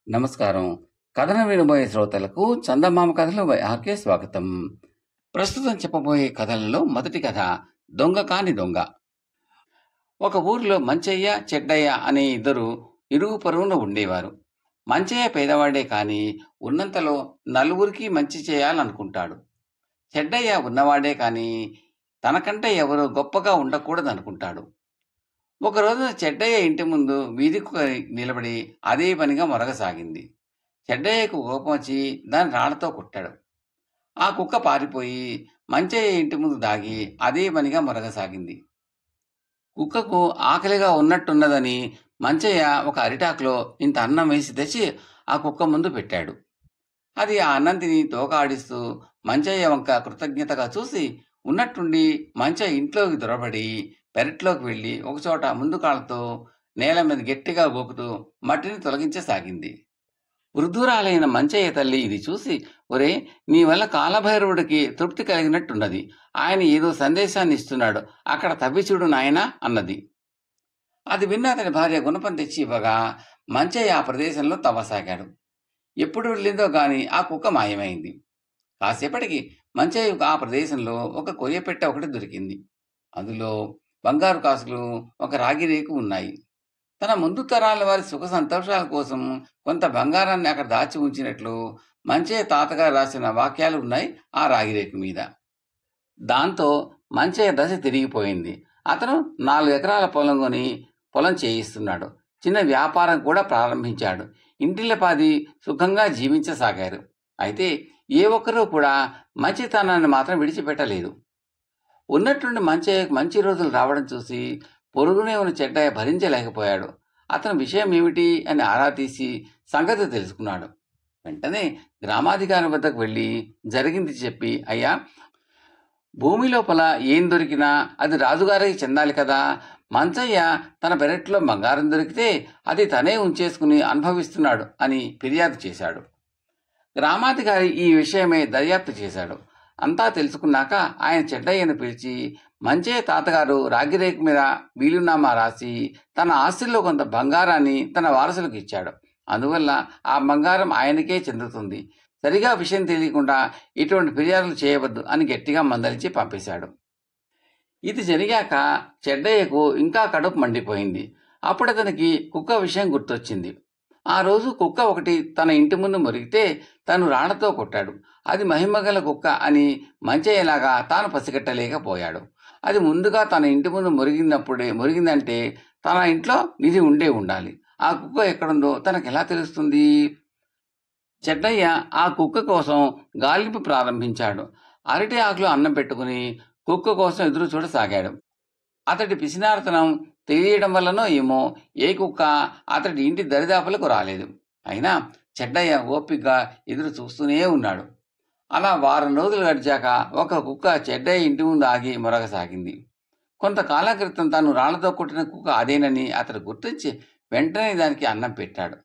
నమస్కారం. కథను వినబోయే శ్రోతలకు చందమామ కథలు బై ఆర్కే స్వాగతం. ప్రస్తుతం చెప్పబోయే కథలలో మొదటి కథ దొంగ కాని దొంగ. ఒక ఊరిలో మంచయ్య, చెడ్డయ్య అనే ఇద్దరు ఇరుగు పొరుగున ఉండేవారు. మంచయ్య పేదవాడే కాని ఉన్నంతలో నలుగురికి మంచి చేయాలనుకుంటాడు. చెడ్డయ్య ఉన్నవాడే కాని తనకంటే ఎవరు గొప్పగా ఉండకూడదనుకుంటాడు. ఒక రోజున చెడ్డయ్య ఇంటి ముందు వీధి కుక్క నిలబడి అదే పనిగా మొరగసాగింది. చెడ్డయ్యకు కోపం వచ్చి దాన్ని రాళ్లతో కొట్టాడు. ఆ కుక్క పారిపోయి మంచయ్య ఇంటి ముందు దాగి అదే పనిగా మొరగసాగింది. కుక్కకు ఆకలిగా ఉన్నట్టున్నదని మంచయ్య ఒక అరిటాకులో ఇంత అన్నం వేసి తెచ్చి ఆ కుక్క ముందు పెట్టాడు. అది ఆ అన్నం తిని తోక ఆడిస్తూ మంచయ్య వంక కృతజ్ఞతగా చూసి ఉన్నట్టుండి మంచయ్య ఇంట్లోకి దొరబడి పెరట్లోకి వెళ్ళి ఒకచోట ముందు కాళ్ళతో నేల మీద గట్టిగా గోకుతూ మట్టిని తొలగించసాగింది. వృద్ధురాలైన మంచయ్య తల్లి ఇది చూసి, ఒరే, నీ వల్ల కాలభైరవుడికి తృప్తి కలిగినట్టున్నది. ఆయన ఏదో సందేశాన్ని ఇస్తున్నాడు, అక్కడ తవ్వి చూడు నాయనా అన్నది. అది విన్న అతని భార్య గుణపం తెచ్చి ఇవ్వగా మంచయ్య ఆ ప్రదేశంలో తవ్వసాగాడు. ఎప్పుడు వెళ్ళిందో గాని ఆ కుక్క మాయమైంది. కాసేపటికి మంచయ్యకు ఆ ప్రదేశంలో ఒక కొయ్యపెట్టె ఒకటి దొరికింది. అందులో బంగారు కాసులు, ఒక రాగి రేకు ఉన్నాయి. తన ముందు తరాల వారి సుఖ సంతోషాల కోసం కొంత బంగారాన్ని అక్కడ దాచి ఉంచినట్లు మంచయ్య తాతగారు రాసిన వాక్యాలు ఉన్నాయి ఆ రాగి రేకు మీద. దాంతో మంచయ్య దశ తిరిగిపోయింది. అతను 4 ఎకరాల పొలం కొని పొలం చేయిస్తున్నాడు. చిన్న వ్యాపారం కూడా ప్రారంభించాడు. ఇంటిల్లపాది సుఖంగా జీవించసాగారు. అయితే ఏ ఒక్కరూ కూడా మంచితనాన్ని మాత్రం విడిచిపెట్టలేదు. ఉన్నట్టుండి మంచయ్యకు మంచి రోజులు రావడం చూసి పొరుగునే ఉన్న చెడ్డయ్య భరించలేకపోయాడు. అతని విషయం ఏమిటి అని ఆరా తీసి సంగతి తెలుసుకున్నాడు. వెంటనే గ్రామాధికారి వద్దకు వెళ్ళి జరిగింది చెప్పి, అయ్యా, భూమి లోపల ఏం దొరికినా అది రాజుగారికి చెందాలి కదా. మంచయ్య తన పెరట్లో బంగారం దొరికితే అది తనే ఉంచేసుకుని అనుభవిస్తున్నాడు అని ఫిర్యాదు చేశాడు. గ్రామాధికారి ఈ విషయమై దర్యాప్తు చేశాడు. అంతా తెలుసుకున్నాక ఆయన చెడ్డయ్యను పిలిచి మంచయ్య తాతగారు రాగిరేకు మీద వీలునామా రాసి తన ఆస్తిలో కొంత బంగారాన్ని తన వారసులకు ఇచ్చాడు. అందువల్ల ఆ బంగారం ఆయనకే చెందుతుంది. సరిగా విషయం తెలియకుండా ఇటువంటి ఫిర్యాదులు చేయవద్దు అని గట్టిగా మందలించి పంపేశాడు. ఇది జరిగాక చెడ్డయ్యకు ఇంకా కడుపు మండిపోయింది. అప్పుడు అతనికి కుక్క విషయం గుర్తొచ్చింది. ఆ రోజు కుక్క ఒకటి తన ఇంటి ముందు మురిగితే తను రాళ్లతో కొట్టాడు. అది మహిమగల కుక్క అని మంచయ్యలాగా తాను పసిగట్టలేకపోయాడు. అది ముందుగా తన ఇంటి ముందు మురిగిందంటే తన ఇంట్లో నిధి ఉండాలి. ఆ కుక్క ఎక్కడుందో తనకెలా తెలుస్తుంది? చెడ్డయ్య ఆ కుక్క కోసం గాలింపు ప్రారంభించాడు. అరటి ఆకులో అన్నం పెట్టుకుని కుక్క కోసం ఎదురు చూడసాగాడు. అతడి పిసినారతనం తెలియడం వల్లనో ఏమో ఏ కుక్క అతడి ఇంటి దరిదాపులకు రాలేదు. అయినా చెడ్డయ్య ఓపికగా ఎదురు చూస్తూనే ఉన్నాడు. అలా వారం రోజులు గడిచాక ఒక కుక్క చెడ్డయ్య ఇంటి ముందు ఆగి మొరగసాగింది. కొంతకాలం క్రితం తాను రాళ్లతో కొట్టిన కుక్క అదేనని అతడు గుర్తించి వెంటనే దానికి అన్నం పెట్టాడు.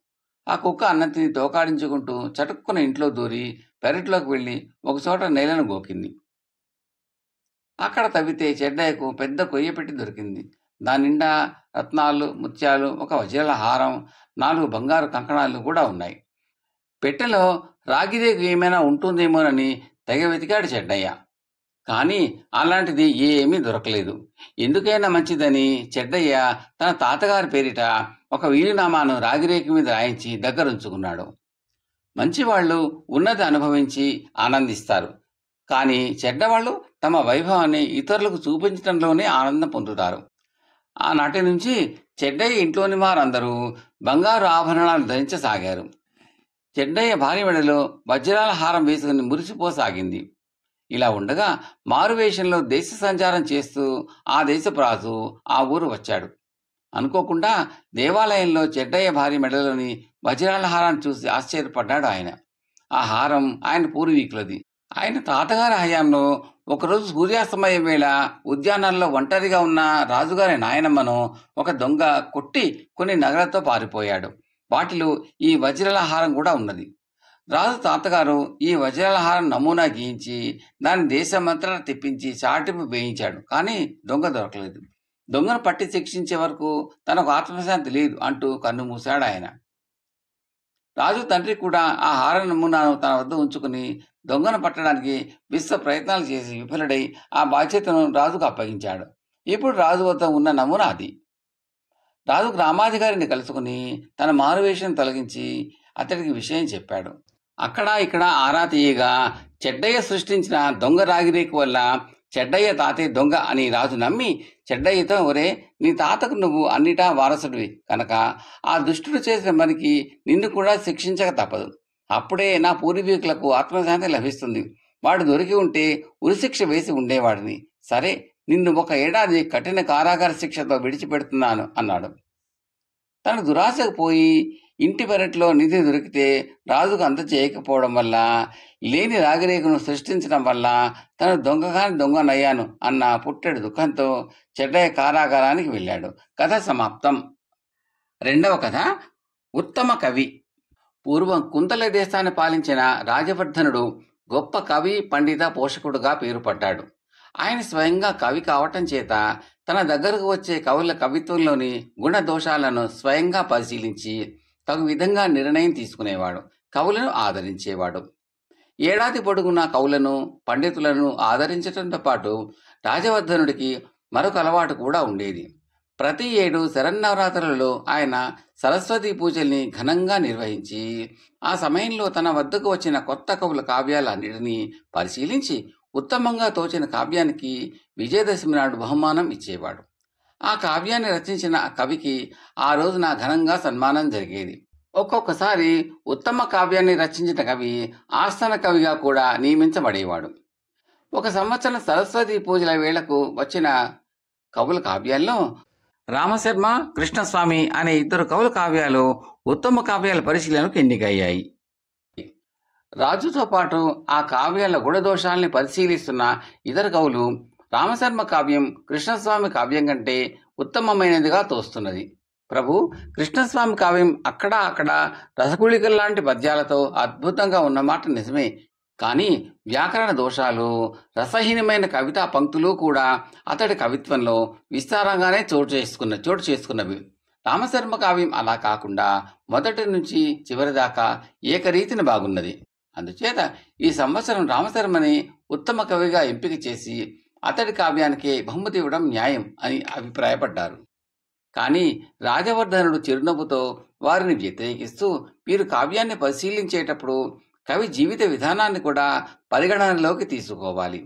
ఆ కుక్క అన్నం తిని తోకాడించుకుంటూ చటుక్కున ఇంట్లో దూరి పెరట్లోకి వెళ్ళి ఒకచోట నేలను గోకింది. అక్కడ తవ్వితే చెడ్డయ్యకు పెద్ద కొయ్య పెట్టి దొరికింది. దాని నిండా రత్నాలు, ముత్యాలు, ఒక వజ్రాల హారం, 4 బంగారు కంకణాలు కూడా ఉన్నాయి. పెట్టెలో రాగిరేకు ఏమైనా ఉంటుందేమోనని తెగ వెతికాడు చెడ్డయ్య. కానీ అలాంటిది ఏమీ దొరకలేదు. ఎందుకైనా మంచిదని చెడ్డయ్య తన తాతగారి పేరిట ఒక వీలునామాను రాగిరేకు మీద రాయించి దగ్గరుంచుకున్నాడు. మంచివాళ్ళు ఉన్నది అనుభవించి ఆనందిస్తారు. కానీ చెడ్డవాళ్ళు తమ వైభవాన్ని ఇతరులకు చూపించడంలోనే ఆనందం పొందుతారు. ఆనాటి నుంచి చెడ్డయ్య ఇంట్లోని వారందరూ బంగారు ఆభరణాలు ధరించసాగారు. చెడ్డయ్య భార్య మెడలో వజ్రాల హారం వేసుకుని మురిసిపోసాగింది. ఇలా ఉండగా మారువేషంలో దేశ సంచారం చేస్తూ ఆ దేశపు రాజు ఆ ఊరు వచ్చాడు. అనుకోకుండా దేవాలయంలో చెడ్డయ్య భార్య మెడలోని వజ్రాల హారాన్ని చూసి ఆశ్చర్యపడ్డాడు ఆయన. ఆ హారం ఆయన పూర్వీకులది. ఆయన తాతగారి హయాంలో ఒకరోజు సూర్యాస్తమయం వేళ ఉద్యానాల్లో ఒంటరిగా ఉన్న రాజుగారి నాయనమ్మను ఒక దొంగ కొట్టి కొన్ని నగలతో పారిపోయాడు. వాటిలో ఈ వజ్రాల హారం కూడా ఉన్నది. రాజు తాతగారు ఈ వజ్రాల హారం నమూనా గీయించి దాన్ని దేశమంతటా తెప్పించి చాటింపు వేయించాడు. కానీ దొంగ దొరకలేదు. దొంగను పట్టి శిక్షించే వరకు తనకు ఆత్మశాంతి లేదు అంటూ కన్ను మూశాడు ఆయన. రాజు తండ్రి కూడా ఆ హార నమూనాను తన వద్ద ఉంచుకుని దొంగను పట్టడానికి విశ్వ ప్రయత్నాలు చేసి విఫలుడై ఆ బాధ్యతను రాజుకు అప్పగించాడు. ఇప్పుడు రాజు వద్ద ఉన్న నమూనా అది. రాజు గ్రామాధికారిని కలుసుకుని తన మారువేషం తొలగించి అతడికి విషయం చెప్పాడు. అక్కడ ఇక్కడ ఆరా తీయగా చెడ్డయ్య సృష్టించిన దొంగ రాగిరేకు వల్ల చెడ్డయ్య తాతే దొంగ అని రాజు నమ్మి చెడ్డయ్యతో, ఒరే, నీ తాతకు నువ్వు అన్నిటా వారసుడివి కనుక ఆ దుష్టుడు చేసిన పనికి నిన్ను కూడా శిక్షించక తప్పదు. అప్పుడే నా పూర్వీకులకు ఆత్మశాంతి లభిస్తుంది. వాడు దొరికి ఉంటే ఉరిశిక్ష వేసి ఉండేవాడిని. సరే, నిన్ను 1 ఏడాది కఠిన కారాగార శిక్షతో విడిచిపెడుతున్నాను అన్నాడు. తన దురాశకు పోయి ఇంటి పెరట్లో నిధి దొరికితే రాజుకు అంత చేయకపోవడం వల్ల, లేని రాగిరేకును సృష్టించడం వల్ల తను దొంగగాని దొంగనయ్యాను అన్న పుట్టెడు దుఃఖంతో చెడ్డయ్య కారాగారానికి వెళ్ళాడు. కథ సమాప్తం. 2వ కథ ఉత్తమ కవి. పూర్వం కుంతల దేశాన్ని పాలించిన రాజవర్ధనుడు గొప్ప కవి, పండిత, పోషకుడుగా పేరు పడ్డాడు. ఆయన స్వయంగా కవి కావటం చేత తన దగ్గరకు వచ్చే కవుల కవిత్వంలోని గుణదోషాలను స్వయంగా పరిశీలించి తగు విధంగా నిర్ణయం తీసుకునేవాడు. కవులను ఆదరించేవాడు. ఏడాది పొడుగునా కవులను, పండితులను ఆదరించడంతో పాటు రాజవర్ధనుడికి మరొక అలవాటు కూడా ఉండేది. ప్రతి ఏడు శరన్నవరాత్రులలో ఆయన సరస్వతి పూజల్ని ఘనంగా నిర్వహించి ఆ సమయంలో తన వద్దకు వచ్చిన కొత్త కవుల కావ్యాలన్నిటినీ పరిశీలించి ఉత్తమంగా తోచిన కావ్యానికి విజయదశమి నాడు బహుమానం ఇచ్చేవాడు. ఆ కావ్యాన్ని రచించిన కవికి ఆ రోజున ఘనంగా సన్మానం జరిగేది. ఒక్కొక్కసారి ఉత్తమ కావ్యాన్ని రచించిన కవి ఆస్థాన కవిగా కూడా నియమించబడేవాడు. ఒక సంవత్సరం సరస్వతి పూజల వేళకు వచ్చిన కవుల కావ్యాల్లో రామశర్మ, కృష్ణస్వామి అనే 2 కవుల కావ్యాలు ఉత్తమ కావ్యాల పరిశీలనకు ఎన్నికయ్యాయి. రాజుతో పాటు ఆ కావ్యాల గుణదోషాల్ని పరిశీలిస్తున్న ఇతర కవులు రామశర్మ కావ్యం కృష్ణస్వామి కావ్యం కంటే ఉత్తమమైనదిగా తోస్తున్నది. ప్రభు, కృష్ణస్వామి కావ్యం అక్కడా అక్కడ రసగుళికల్లాంటి పద్యాలతో అద్భుతంగా ఉన్నమాట నిజమే. కానీ వ్యాకరణ దోషాలు, రసహీనమైన కవితా పంక్తులు కూడా అతడి కవిత్వంలో విస్తారంగానే చోటు చేసుకున్నవి. రామశర్మ కావ్యం అలా కాకుండా మొదటి నుంచి చివరి దాకా ఏకరీతిని బాగున్నది. అందుచేత ఈ సంవత్సరం రామశర్మని ఉత్తమ కవిగా ఎంపిక చేసి అతడి కావ్యానికే బహుమతి ఇవ్వడం న్యాయం అని అభిప్రాయపడ్డారు. కానీ రాజవర్ధనుడు చిరునవ్వుతో వారిని వ్యతిరేకిస్తూ, వీరు కావ్యాన్ని పరిశీలించేటప్పుడు కవి జీవిత విధానాన్ని కూడా పరిగణనలోకి తీసుకోవాలి.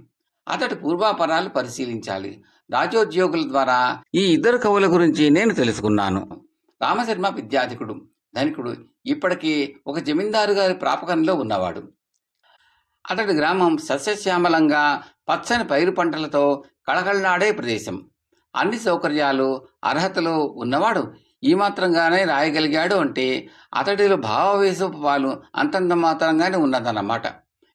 అతడి పూర్వాపరాలు పరిశీలించాలి. రాజోద్యోగుల ద్వారా ఈ 2 కవుల గురించి నేను తెలుసుకున్నాను. రామశర్మ విద్యాధికుడు, ధనికుడు, ఇప్పటికీ ఒక జమీందారు గారి ప్రాపకంలో ఉన్నవాడు. అతడి గ్రామం సస్యశ్యామలంగా పచ్చని పైరు పంటలతో కళకళలాడే ప్రదేశం. అన్ని సౌకర్యాలు, అర్హతలు ఉన్నవాడు ఈ మాత్రంగానే రాయగలిగాడు అంటే అతడిలో భావావేశపు పాలు అంతంత మాత్రంగానే ఉన్నదన్నమాట.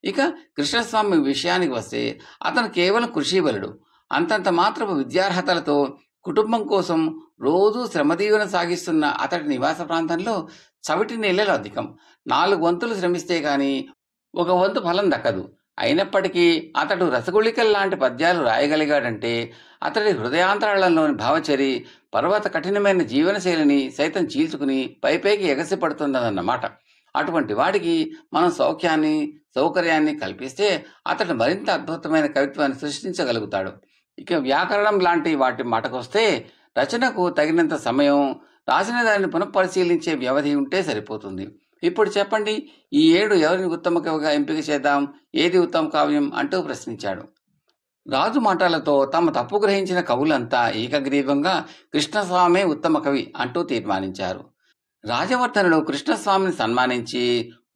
ఇక కృష్ణస్వామి విషయానికి వస్తే అతను కేవలం కృషిబలుడు. అంతంత మాత్రపు విద్యార్హతలతో కుటుంబం కోసం రోజూ శ్రమదీవెన సాగిస్తున్న అతడి నివాస ప్రాంతంలో చవిటి నెలలు అధికం. 4 వంతులు శ్రమిస్తే గాని 1 వంతు ఫలం దక్కదు. అయినప్పటికీ అతడు రసగుళికల్లాంటి పద్యాలు రాయగలిగాడంటే అతడి హృదయాంతరాళంలోని భావచరి పర్వత కఠినమైన జీవనశైలిని సైతం చీల్చుకుని పైపైకి ఎగసిపడుతున్నదన్నమాట. అటువంటి వాడికి మనం సౌఖ్యాన్ని, సౌకర్యాన్ని కల్పిస్తే అతడు మరింత అద్భుతమైన కవిత్వాన్ని సృష్టించగలుగుతాడు. ఇక వ్యాకరణం లాంటి వాటి మాటకొస్తే రచనకు తగినంత సమయం, రాసిన దానిని పునఃపరిశీలించే వ్యవధి ఉంటే సరిపోతుంది. ఇప్పుడు చెప్పండి, ఈ 7 ఎవరిని ఉత్తమ కవిగా ఎంపిక చేద్దాం? ఏది ఉత్తమ కావ్యం అంటూ ప్రశ్నించాడు. రాజు మాటలతో తమ తప్పు గ్రహించిన కవులంతా ఏకగ్రీవంగా కృష్ణస్వామే ఉత్తమ కవి అంటూ తీర్మానించారు. రాజవర్ధనుడు కృష్ణస్వామిని సన్మానించి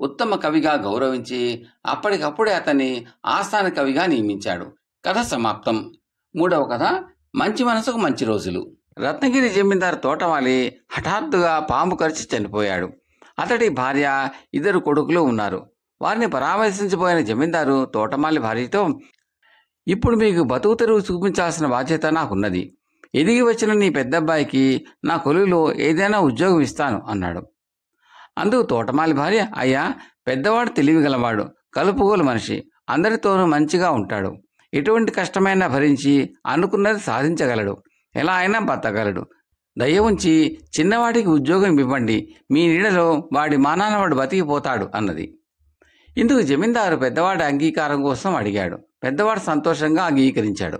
ఉత్తమ కవిగా గౌరవించి అప్పటికప్పుడే అతన్ని ఆస్థాన కవిగా నియమించాడు. కథ సమాప్తం. 3వ కథ మంచి మనసుకు మంచి రోజులు. రత్నగిరి జమీందారు తోటవాలి హఠాత్తుగా పాము కరిచి చనిపోయాడు. అతడి భార్య, 2 కొడుకులు ఉన్నారు. వారిని పరామర్శించబోయిన జమీందారు తోటమాలి భార్యతో, ఇప్పుడు మీకు బతుకు తెరువు చూపించాల్సిన బాధ్యత నాకున్నది. ఎదిగి వచ్చిన నీ పెద్దబ్బాయికి నా కొలువులో ఏదైనా ఉద్యోగం ఇస్తాను అన్నాడు. అందుకు తోటమాలి భార్య, అయ్యా, పెద్దవాడు తెలివిగలవాడు, కలుపుగోలు మనిషి, అందరితోనూ మంచిగా ఉంటాడు. ఎటువంటి కష్టమైనా భరించి అనుకున్నది సాధించగలడు, ఎలా అయినా బతకగలడు. దయ ఉంచి చిన్నవాడికి ఉద్యోగం ఇవ్వండి, మీ నీడలో వాడి మానాన వాడు బతికిపోతాడు అన్నది. ఇందుకు జమీందారు పెద్దవాడి అంగీకారం కోసం అడిగాడు. పెద్దవాడు సంతోషంగా అంగీకరించాడు.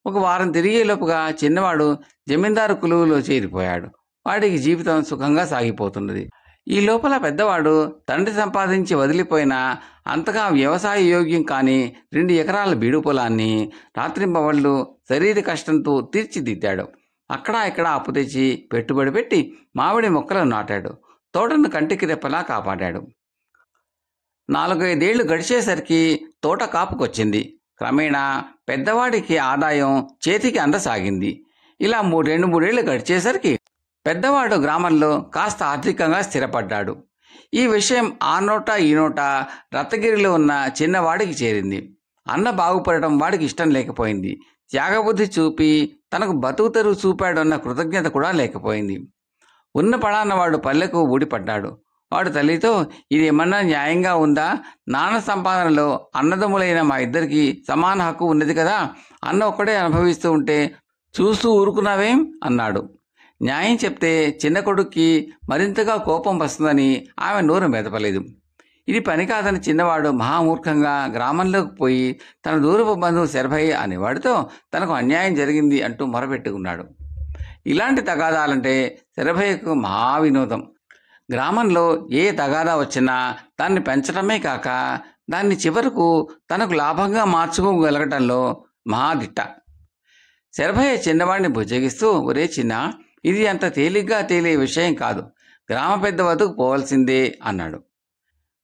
ఒక వారం తిరిగేలోపుగా చిన్నవాడు జమీందారు కొలువులో చేరిపోయాడు. వాడికి జీవితం సుఖంగా సాగిపోతున్నది. ఈ లోపల పెద్దవాడు తండ్రి సంపాదించి వదిలిపోయిన అంతగా వ్యవసాయ యోగ్యం కాని 2 ఎకరాల బీడు పొలాన్ని రాత్రింబవళ్ళు శరీర కష్టంతో తీర్చిదిద్దాడు. అక్కడా ఇక్కడ అప్పు తెచ్చి పెట్టుబడి పెట్టి మామిడి మొక్కలను నాటాడు. తోటను కంటికి రెప్పలా కాపాడాడు. 4-5 ఏళ్లు గడిచేసరికి తోట కాపుకొచ్చింది. క్రమేణా పెద్దవాడికి ఆదాయం చేతికి అందసాగింది. ఇలా 2-3 ఏళ్లు గడిచేసరికి పెద్దవాడు గ్రామంలో కాస్త ఆర్థికంగా స్థిరపడ్డాడు. ఈ విషయం ఆ నోట ఈ నోట రత్నగిరిలో ఉన్న చిన్నవాడికి చేరింది. అన్న బాగుపడటం వాడికి ఇష్టం లేకపోయింది. త్యాగబుద్ధి చూపి తనకు బతుకు తెరువు చూపాడన్న కృతజ్ఞత కూడా లేకపోయింది. ఉన్న పడాన్నవాడు పల్లెకు ఊడిపడ్డాడు. వాడు తల్లితో, ఇదేమన్నా న్యాయంగా ఉందా? నాన్న సంపాదనలో అన్నదమ్ములైన మా ఇద్దరికి సమాన హక్కు ఉన్నది కదా, అన్న ఒక్కడే అనుభవిస్తూ ఉంటే చూస్తూ ఊరుకున్నావేం అన్నాడు. న్యాయం చెప్తే చిన్న కొడుక్కి మరింతగా కోపం వస్తుందని ఆమె నోరు మెదపలేదు. ఇది పని కాదని చిన్నవాడు మహామూర్ఖంగా గ్రామంలోకి పోయి తన దూరపు బంధువు శరభయ్య అనేవాడితో తనకు అన్యాయం జరిగింది అంటూ మొరపెట్టుకున్నాడు. ఇలాంటి తగాదాలంటే శరభయ్యకు మహా వినోదం. గ్రామంలో ఏ తగాదా వచ్చినా దాన్ని పెంచడమే కాక దాన్ని చివరకు తనకు లాభంగా మార్చుకోగలగటంలో మహాదిట్ట. శరభయ్య చిన్నవాడిని బుజ్జగిస్తూ, ఒరే చిన్న, ఇది అంత తేలిగ్గా తేలే విషయం కాదు, గ్రామ పెద్ద వద్దకు పోవాల్సిందే అన్నాడు.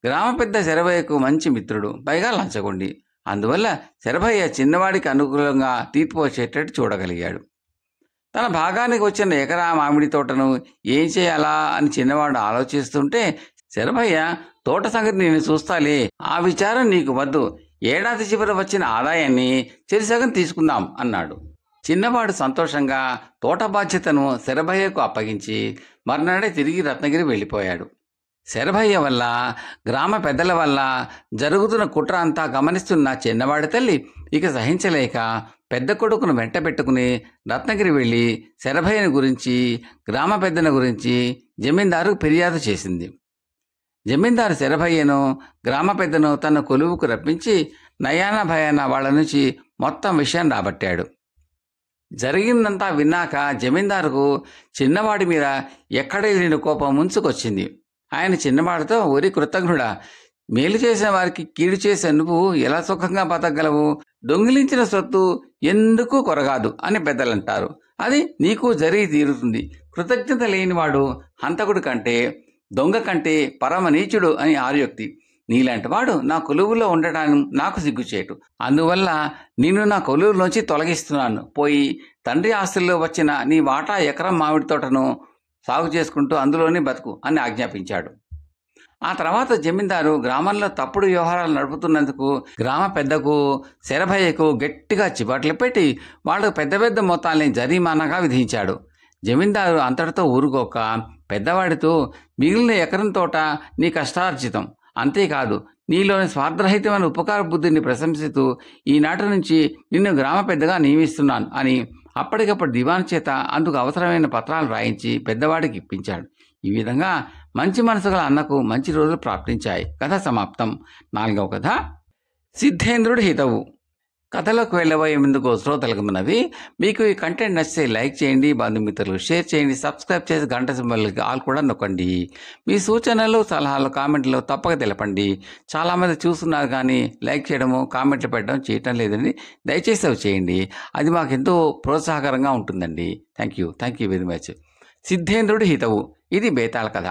గ్రామ పెద్ద శరభయ్యకు మంచి మిత్రుడు, పైగా లంచగొండి. అందువల్ల శరభయ్య చిన్నవాడికి అనుకూలంగా తీర్పు వచ్చేటట్టు చూడగలిగాడు. తన భాగానికి వచ్చిన ఎకరా మామిడి తోటను ఏం చేయాలా అని చిన్నవాడు ఆలోచిస్తుంటే శరభయ్య, తోట సంగతి నేను చూస్తాలే, ఆ విచారం నీకు వద్దు, ఏడాది చివర వచ్చిన ఆదాయాన్ని చెరిసగం తీసుకుందాం అన్నాడు. చిన్నవాడు సంతోషంగా తోట బాధ్యతను శరభయ్యకు అప్పగించి మర్నాడే తిరిగి రత్నగిరి వెళ్ళిపోయాడు. శరభయ్య వల్ల, గ్రామ పెద్దల వల్ల జరుగుతున్న కుట్ర అంతా గమనిస్తున్న చిన్నవాడి తల్లి ఇక సహించలేక పెద్ద కొడుకును వెంట పెట్టుకుని రత్నగిరి వెళ్ళి శరభయ్యని గురించి, గ్రామ పెద్దల గురించి జమీందారుకు ఫిర్యాదు చేసింది. జమీందారు శరభయ్యను, గ్రామ పెద్దను తన కొలువుకు రప్పించి నయాన భయాన వాళ్ళ నుంచి మొత్తం విషయం రాబట్టాడు. జరిగిందంతా విన్నాక జమీందారుకు చిన్నవాడి మీద ఎక్కడ లేని కోపం ముంచుకొచ్చింది. ఆయన చిన్నవాడితో, ఒరి కృతజ్ఞుడా, మేలు చేసిన వారికి కీడు చేసే నువ్వు ఎలా సుఖంగా బతకగలవు? దొంగిలించిన సొత్తు ఎందుకు కొరగాదు అని పెద్దలంటారు. అది నీకు జరిగి తీరుతుంది. కృతజ్ఞత లేనివాడు హంతకుడు కంటే, దొంగ కంటే పరమ నీచుడు అని ఆర్యోక్తి. నీలాంటి వాడు నా కొలువులో ఉండటానికి నాకు సిగ్గుచేటు. అందువల్ల నిన్ను నా కొలువులోంచి తొలగిస్తున్నాను. పోయి తండ్రి ఆస్తుల్లో వచ్చిన నీ వాటా ఎకరం మామిడి తోటను సాగు చేసుకుంటూ అందులోనే బతుకు అని ఆజ్ఞాపించాడు. ఆ తర్వాత జమీందారు గ్రామంలో తప్పుడు వ్యవహారాలు నడుపుతున్నందుకు గ్రామ పెద్దకు, శరభయ్యకు గట్టిగా చివాట్లు పెట్టి వాళ్ళకు పెద్ద పెద్ద మొత్తాల్ని జరిమానాగా విధించాడు. జమీందారు అంతటితో ఊరుకోక పెద్దవాడితో, మిగిలిన ఎకరం తోట నీ కష్టార్జితం, అంతేకాదు నీలోని స్వార్థరహితమైన ఉపకార బుద్ధిని ప్రశంసిస్తూ ఈనాటి నుంచి నిన్ను గ్రామ పెద్దగా నియమిస్తున్నాను అని అప్పటికప్పుడు దివాన్ చేత అందుకు అవసరమైన పత్రాలు రాయించి పెద్దవాడికి ఇప్పించాడు. ఈ విధంగా మంచి మనసు గల అన్నకు మంచి రోజులు ప్రాప్తించాయి. కథ సమాప్తం. 4వ కథ, సిద్ధేంద్రుడి హితవు. కథలోకి వెళ్ళబోయే ముందుకు శ్రోతలకు మనవి, మీకు ఈ కంటెంట్ నచ్చితే లైక్ చేయండి, బంధుమిత్రులకు షేర్ చేయండి, సబ్స్క్రైబ్ చేసి గంట సింబల్కి ఆల్ కూడా నొక్కండి. మీ సూచనలు, సలహాలు కామెంట్లో తప్పక తెలపండి. చాలామంది చూస్తున్నారు కానీ లైక్ చేయడము, కామెంట్లు పెట్టడం చేయటం లేదండి. దయచేసి అవి చేయండి. అది మాకు ఎంతో ప్రోత్సాహకరంగా ఉంటుందండి. Thank you very much. సిద్ధేంద్రుడి హితవు. ఇది బేతాళ కథ.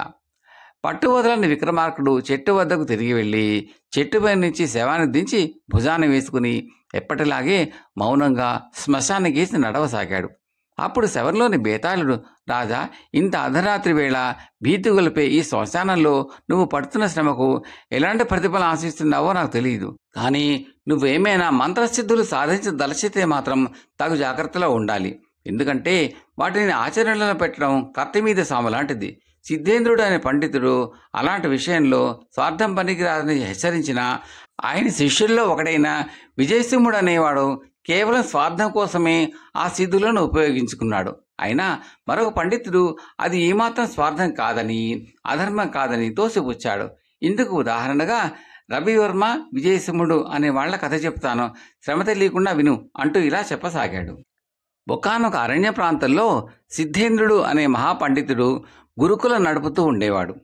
పట్టు వదలని విక్రమార్కుడు చెట్టు వద్దకు తిరిగి వెళ్ళి చెట్టుపై నుంచి శవాన్ని దించి భుజాన్ని వేసుకుని ఎప్పటిలాగే మౌనంగా శ్మశాన్ని గీసి నడవసాగాడు. అప్పుడు శవంలోని బేతాళుడు, రాజా, ఇంత అర్ధరాత్రి వేళ భీతి గొలిపే ఈ శ్మశానంలో నువ్వు పడుతున్న శ్రమకు ఎలాంటి ప్రతిఫలం ఆశిస్తున్నావో నాకు తెలియదు. కానీ నువ్వేమైనా మంత్రసిద్ధులు సాధించదలచితే మాత్రం తగు జాగ్రత్తలో ఉండాలి. ఎందుకంటే వాటిని ఆచరణలో పెట్టడం కత్తి మీద సాము లాంటిది. సిద్ధేంద్రుడు అనే పండితుడు అలాంటి విషయంలో స్వార్థం పనికిరాదని హెచ్చరించిన ఆయన శిష్యుల్లో ఒకడైన విజయసింహుడు అనేవాడు కేవలం స్వార్థం కోసమే ఆ సిద్ధులను ఉపయోగించుకున్నాడు. అయినా మరొక పండితుడు అది ఏమాత్రం స్వార్థం కాదని, అధర్మం కాదని తోసిపుచ్చాడు. ఇందుకు ఉదాహరణగా రవివర్మ, విజయసింహుడు అనే వాళ్ల కథ చెప్తాను, శ్రమ తెలియకుండా విను అంటూ ఇలా చెప్పసాగాడు. ఒకానొక అరణ్య ప్రాంతంలో సిద్ధేంద్రుడు అనే మహాపండితుడు గురుకులం నడుపుతూ ఉండేవాడు.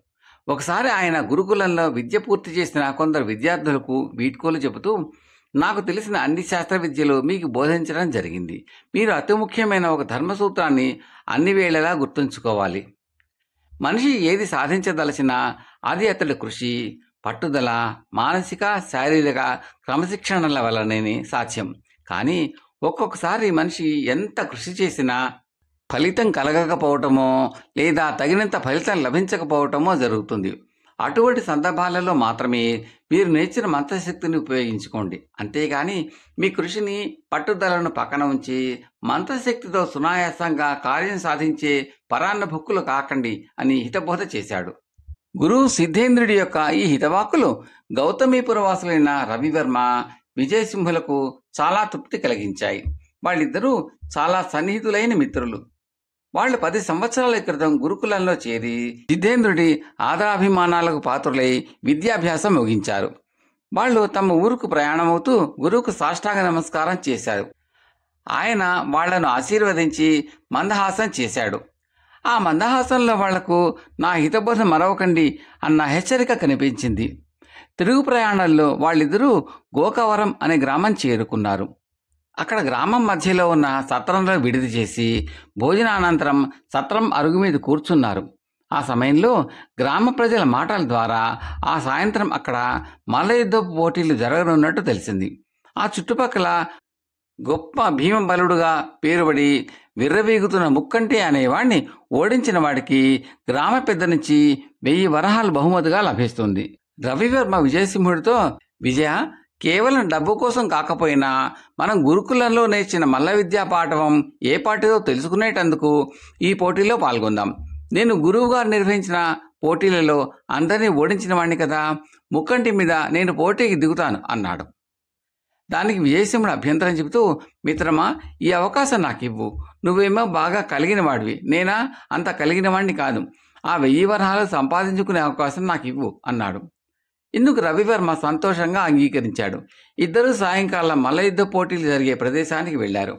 ఒకసారి ఆయన గురుకులంలో విద్య పూర్తి చేసిన కొందరు విద్యార్థులకు వీడ్కోలు చెబుతూ, నాకు తెలిసిన అన్ని శాస్త్ర విద్యలు మీకు బోధించడం జరిగింది. మీరు అతి ముఖ్యమైన ఒక ధర్మసూత్రాన్ని అన్ని వేళలా గుర్తుంచుకోవాలి. మనిషి ఏది సాధించదలచినా అది అతడి కృషి, పట్టుదల, మానసిక, శారీరక క్రమశిక్షణల వలనే సాధ్యం. కానీ ఒక్కొక్కసారి మనిషి ఎంత కృషి చేసినా ఫలితం కలగకపోవటమో లేదా తగినంత ఫలితం లభించకపోవటమో జరుగుతుంది. అటువంటి సందర్భాలలో మాత్రమే మీరు నేర్చిన మంత్రశక్తిని ఉపయోగించుకోండి. అంతేగాని మీ కృషిని, పట్టుదలను పక్కన ఉంచి మంత్రశక్తితో సునాయాసంగా కార్యం సాధించే పరాన్నభుక్కులు కాకండి అని హితబోధ చేశాడు. గురువు సిద్ధేంద్రుడి యొక్క ఈ హితవాక్కులు గౌతమీపురవాసులైన రవివర్మ, విజయసింహులకు చాలా తృప్తి కలిగించాయి. వాళ్ళిద్దరూ చాలా సన్నిహితులైన మిత్రులు. వాళ్ళు 10 సంవత్సరాల క్రితం గురుకులంలో చేరి సిద్ధేంద్రుడి ఆదరాభిమానాలకు పాత్రులై విద్యాభ్యాసం ముగించారు. వాళ్ళు తమ ఊరుకు ప్రయాణమవుతూ గురువుకు సాష్టాంగ నమస్కారం చేశారు. ఆయన వాళ్లను ఆశీర్వదించి మందహాసం చేశాడు. ఆ మందహాసంలో వాళ్లకు నా హితబోధ మరవకండి అన్న హెచ్చరిక కనిపించింది. తిరుగు ప్రయాణంలో వాళ్ళిద్దరూ గోకవరం అనే గ్రామం చేరుకున్నారు. అక్కడ గ్రామం మధ్యలో ఉన్న సత్రంలో విడిది చేసి భోజనానంతరం సత్రం అరుగు మీద కూర్చున్నారు. ఆ సమయంలో గ్రామ ప్రజల మాటల ద్వారా ఆ సాయంత్రం అక్కడ మల్లయుద్ధపు పోటీలు జరగనున్నట్టు తెలిసింది. ఆ చుట్టుపక్కల గొప్ప భీమబలుడుగా పేరుబడి విర్రవీగుతున్న ముక్కంటి అనేవాడిని ఓడించిన వాడికి గ్రామ పెద్ద నుంచి 1000 వరహాలు బహుమతిగా లభిస్తుంది. రవివర్మ విజయసింహుడితో, విజయ, కేవలం డబ్బు కోసం కాకపోయినా మనం గురుకులంలో నేర్చిన మల్ల విద్యా పాఠవం ఏ పాటిదో తెలుసుకునేటందుకు ఈ పోటీలో పాల్గొందాం. నేను గురువుగారు నిర్వహించిన పోటీలలో అందరినీ ఓడించిన వాడిని కదా, ముక్కంటి మీద నేను పోటీకి దిగుతాను అన్నాడు. దానికి విజయసింహుడు అభ్యంతరం చెబుతూ, మిత్రమా, ఈ అవకాశం నాకు ఇవ్వు. నువ్వేమో బాగా కలిగిన వాడివి, నేనా అంత కలిగిన వాడిని కాదు. ఆ 1000 వరహాలు సంపాదించుకునే అవకాశం నాకు ఇవ్వు అన్నాడు. ఇందుకు రవివర్మ సంతోషంగా అంగీకరించాడు. ఇద్దరూ సాయంకాలం మల్లయుద్ధ పోటీలు జరిగే ప్రదేశానికి వెళ్లారు.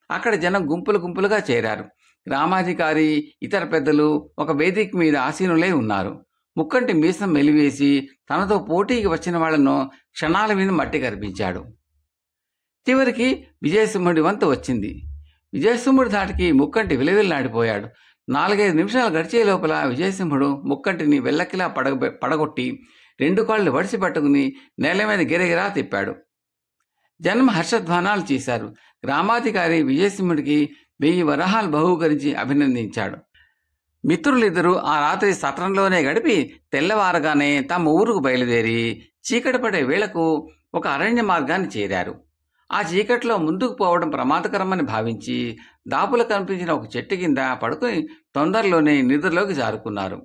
అక్కడ జనం గుంపులు గుంపులుగా చేరారు. గ్రామాధికారి, ఇతర పెద్దలు ఒక వేదిక మీద ఆసీనులై ఉన్నారు. ముక్కంటి మీసం మెలివేసి తనతో పోటీకి వచ్చిన వాళ్లను క్షణాల మీద మట్టి కరిపించాడు. చివరికి విజయసింహుడి వంతు వచ్చింది. విజయసింహుడి ధాటికి ముక్కంటి విలవిల్లాడిపోయాడు. 4-5 నిమిషాలు గడిచే లోపల విజయసింహుడు ముక్కంటిని వెల్లకిలా పడగొట్టి 2 కాళ్ళు వడిసి పట్టుకుని నేల మీద గిరగిరా తిప్పాడు. జనం హర్షధ్వానాలు చేశారు. గ్రామాధికారి విజయసింహుడికి 1000 వరహాలు బహూకరించి అభినందించాడు. మిత్రులిద్దరూ ఆ రాత్రి సత్రంలోనే గడిపి తెల్లవారగానే తమ ఊరుకు బయలుదేరి చీకటి పడే వేళకు ఒక అరణ్య మార్గాన్ని చేరారు. ఆ చీకట్లో ముందుకు పోవడం ప్రమాదకరమని భావించి దాపులు కనిపించిన ఒక చెట్టు కింద పడుకుని తొందరలోనే నిద్రలోకి జారుకున్నారు.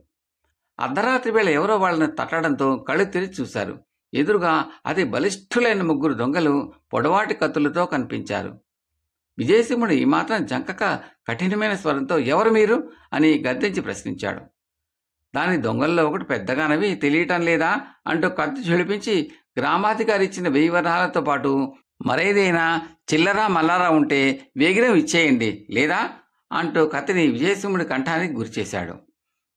అర్ధరాత్రి వేళ ఎవరో వాళ్ళని తట్టడంతో కళ్ళు తెరిచి చూశారు. ఎదురుగా అతి బలిష్ఠులైన 3 దొంగలు పొడవాటి కత్తులతో కనిపించారు. విజయసింహుడు ఈ మాత్రం జంకక కఠినమైన స్వరంతో, ఎవరు మీరు అని గద్దించి ప్రశ్నించాడు. దాని దొంగల్లో ఒకటి పెద్దగానవి తెలియటం లేదా అంటూ కత్తి ఝుళిపించి, గ్రామాధికారి ఇచ్చిన 1000 వరహాలతో పాటు మరేదైనా చిల్లరా మల్లారా ఉంటే వేగిరం ఇచ్చేయండి లేదా అంటూ కత్తిని విజయసింహుడి కంఠానికి గురిచేశాడు.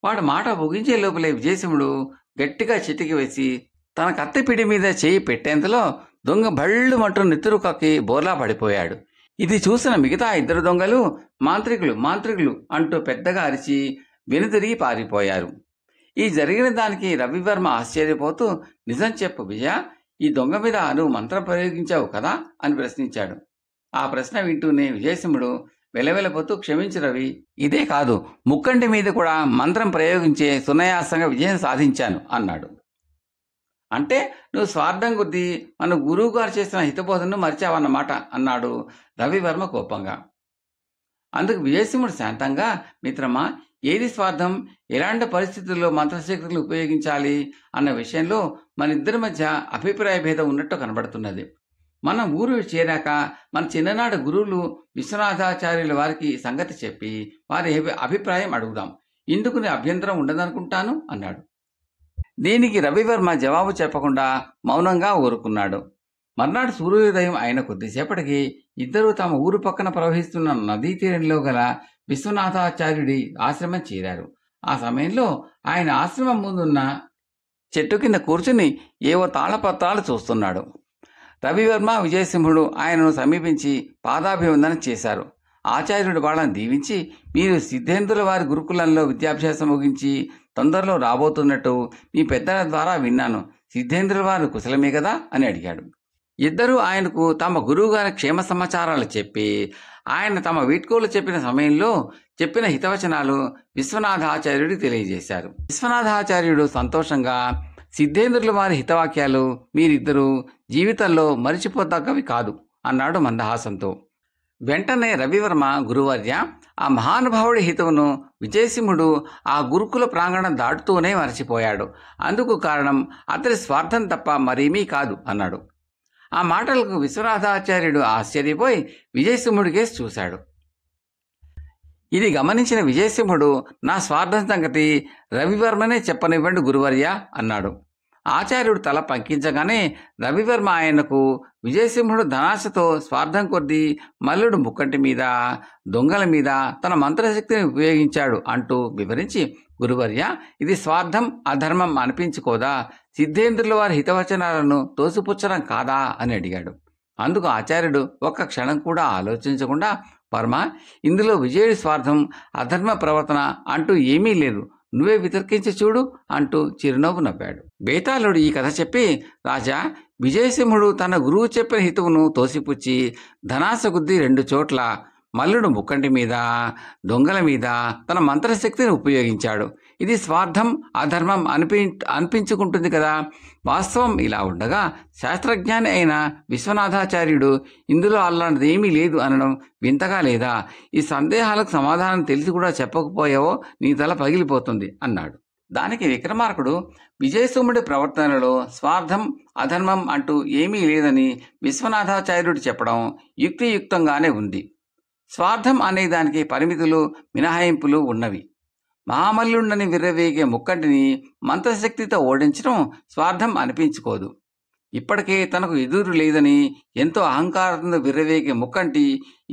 వాడు మాట ముగించే లోపలే విజయసింహుడు గట్టిగా చిటికి వేసి తన కత్తి పిడి మీద చేయి పెట్టేంతలో దొంగ భళ్ళు మంటూ నెత్తురు కక్కి బోర్లా పడిపోయాడు. ఇది చూసిన మిగతా 2 దొంగలు మాంత్రికులు అంటూ పెద్దగా అరిచి వెనుదిరిగి పారిపోయారు. ఈ జరిగిన దానికి రవివర్మ ఆశ్చర్యపోతూ, నిజం చెప్పు విజయ, ఈ దొంగ మీద నువ్వు మంత్రం ప్రయోగించావు కదా అని ప్రశ్నించాడు. ఆ ప్రశ్న వింటూనే విజయసింహుడు వెలవెలపోతూ, క్షమించు రవి, ఇదే కాదు, ముక్కంటి మీద కూడా మంత్రం ప్రయోగించే సునాయాసంగా విజయం సాధించాను అన్నాడు. అంటే నువ్వు స్వార్థం కొద్దీ మన గురువు గారు చేసిన హితబోధను మర్చావన్నమాట అన్నాడు రవివర్మ కోపంగా. అందుకు విజయసింహుడు శాంతంగా, మిత్రమా, ఏది స్వార్థం, ఎలాంటి పరిస్థితుల్లో మంత్రశక్తులు ఉపయోగించాలి అన్న విషయంలో మన ఇద్దరి మధ్య అభిప్రాయ భేదం ఉన్నట్టు కనబడుతున్నది. మనం ఊరు చేరాక మన చిన్ననాటి గురువులు విశ్వనాథాచార్యుల వారికి సంగతి చెప్పి వారి అభిప్రాయం అడుగుదాం. ఇందుకు నీ అభ్యంతరం ఉండదనుకుంటాను అన్నాడు. దీనికి రవివర్మ జవాబు చెప్పకుండా మౌనంగా ఊరుకున్నాడు. మర్నాడు సూర్యోదయం అయిన కొద్దిసేపటికి ఇద్దరూ తమ ఊరు పక్కన ప్రవహిస్తున్న నదీ తీరంలో గల విశ్వనాథాచార్యుడి ఆశ్రమం చేరారు. ఆ సమయంలో ఆయన ఆశ్రమం ముందున్న చెట్టు కింద కూర్చుని ఏవో తాళపత్రాలు చూస్తున్నాడు. రవివర్మ, విజయసింహుడు ఆయనను సమీపించి పాదాభివందనం చేశారు. ఆచార్యుడు వాళ్ళని దీవించి, మీరు సిద్ధేంద్రుల వారి గురుకులంలో విద్యాభ్యాసం ముగించి తొందరలో రాబోతున్నట్టు మీ పెద్దల ద్వారా విన్నాను. సిద్ధేంద్రుల వారు కుశలమే కదా అని అడిగాడు. ఇద్దరూ ఆయనకు తమ గురువుగారి క్షేమ సమాచారాలు చెప్పి, ఆయన తమ వీడ్కోలు చెప్పిన సమయంలో చెప్పిన హితవచనాలు విశ్వనాథాచార్యుడికి తెలియజేశారు. విశ్వనాథాచార్యుడు సంతోషంగా, సిద్ధేంద్రుల వారి హితవాక్యాలు మీరిద్దరూ జీవితంలో మరిచిపోదగ్గవి కాదు అన్నాడు మందహాసంతో. వెంటనే రవివర్మ, గురువర్య, ఆ మహానుభావుడి హితవును విజయసింహుడు ఆ గురుకుల ప్రాంగణం దాటుతూనే మరచిపోయాడు. అందుకు కారణం అతడి స్వార్థం తప్ప మరేమీ కాదు అన్నాడు. ఆ మాటలకు విశ్వనాథాచార్యుడు ఆశ్చర్యపోయి విజయసింహుడికేసి చూశాడు. ఇది గమనించిన విజయసింహుడు, నా స్వార్థం సంగతి రవివర్మనే చెప్పనివ్వండి గురువర్య అన్నాడు. ఆచార్యుడు తల పంకించగానే రవివర్మ ఆయనకు విజయసింహుడు ధనాశతో స్వార్థం కొద్దీ మల్లుడు ముక్కంటి మీద, దొంగల మీద తన మంత్రశక్తిని ఉపయోగించాడు అంటూ వివరించి, గురువర్య, ఇది స్వార్థం అధర్మం అనిపించుకోదా? సిద్ధేంద్రుల వారి హితవచనాలను తోసిపుచ్చడం కాదా అని అడిగాడు. అందుకు ఆచార్యుడు ఒక్క క్షణం కూడా ఆలోచించకుండా, వర్మ, ఇందులో విజయుడి స్వార్థం అధర్మ ప్రవర్తన అంటూ ఏమీ లేదు, నువ్వే వితర్కించి చూడు అంటూ చిరునవ్వు నవ్వాడు. బేతాళుడు ఈ కథ చెప్పి, రాజా, విజయసింహుడు తన గురువు చెప్పిన హితువును తోసిపుచ్చి ధనాశ గుద్ది 2 చోట్ల మల్లుడు ముక్కంటి మీద, దొంగల మీద తన మంత్రశక్తిని ఉపయోగించాడు. ఇది స్వార్థం అధర్మం అనిపించుకుంటుంది కదా. వాస్తవం ఇలా ఉండగా శాస్త్రజ్ఞాని అయిన విశ్వనాథాచార్యుడు ఇందులో అలాంటిది ఏమీ లేదు అనడం వింతగా లేదా? ఈ సందేహాలకు సమాధానం తెలిసి కూడా చెప్పకపోయావో నీ తల పగిలిపోతుంది అన్నాడు. దానికి విక్రమార్కుడు, విజయసింహుడి ప్రవర్తనలో స్వార్థం అధర్మం అంటూ ఏమీ లేదని విశ్వనాథాచార్యుడు చెప్పడం యుక్తియుక్తంగానే ఉంది. స్వార్థం అనే దానికి పరిమితులు, మినహాయింపులు ఉన్నవి. మహామల్లుండని విర్రవేగే ముక్కంటిని మంత్రశక్తితో ఓడించడం స్వార్థం అనిపించుకోదు. ఇప్పటికే తనకు ఎదురు లేదని ఎంతో అహంకారంతో విర్రవేగే ముక్కంటి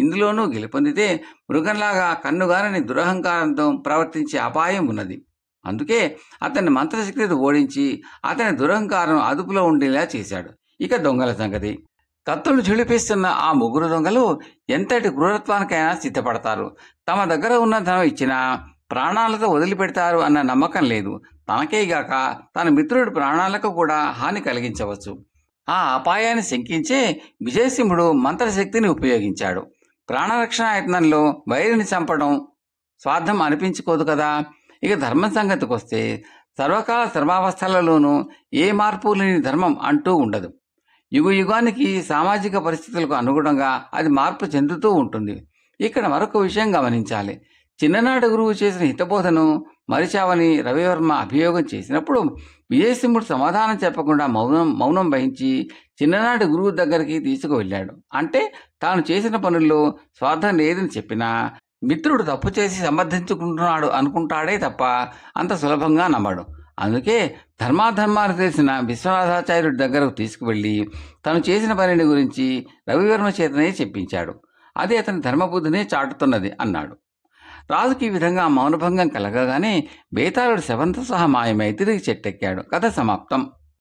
ఇందులోనూ గెలుపొందితే మృగంలాగా కన్నుగానని దురహంకారంతో ప్రవర్తించే అపాయం ఉన్నది. అందుకే అతన్ని మంత్రశక్తితో ఓడించి అతని దురహంకారం అదుపులో ఉండేలా చేశాడు. ఇక దొంగల సంగతి. కత్తులు ఝుళిపిస్తున్న ఆ 3 దొంగలు ఎంతటి క్రూరత్వానికైనా సిద్ధపడతారు. తమ దగ్గర ఉన్న ధనం ఇచ్చినా ప్రాణాలతో వదిలిపెడతారు అన్న నమ్మకం లేదు. తనకేగాక తన మిత్రుడి ప్రాణాలకు కూడా హాని కలిగించవచ్చు. ఆ అపాయాన్ని శంకించే విజయసింహుడు మంత్రశక్తిని ఉపయోగించాడు. ప్రాణరక్షణ యత్నంలో వైరిని చంపడం స్వార్థం అనిపించుకోదు కదా. ఇక ధర్మం సంగతికి వస్తే సర్వకాల సర్వావస్థలలోనూ ఏ మార్పు లేని ధర్మం అంటూ ఉండదు. యుగానికి సామాజిక పరిస్థితులకు అనుగుణంగా అది మార్పు చెందుతూ ఉంటుంది. ఇక్కడ మరొక విషయం గమనించాలి. చిన్ననాటి గురువు చేసిన హితబోధను మరిచావని రవివర్మ అభియోగం చేసినప్పుడు విజయసింహుడు సమాధానం చెప్పకుండా మౌనం వహించి చిన్ననాటి గురువు దగ్గరికి తీసుకువెళ్ళాడు. అంటే తాను చేసిన పనుల్లో స్వార్థం లేదని చెప్పినా మిత్రుడు తప్పు చేసి సమర్థించుకుంటున్నాడు అనుకుంటాడే తప్ప అంత సులభంగా నమ్మడు. అందుకే ధర్మాధర్మాలు తెలిసిన విశ్వనాథాచార్యుడి దగ్గరకు తీసుకువెళ్ళి తను చేసిన పనిని గురించి రవివర్మ చేతనే చెప్పించాడు. అది అతని ధర్మబుద్ధినే చాటుతున్నది అన్నాడు. రాజుకి ఈ విధంగా మౌనభంగం కలగగానే బేతాళుడు శవంతో సహా మాయమై తిరిగి చెట్టెక్కాడు. కథ సమాప్తం.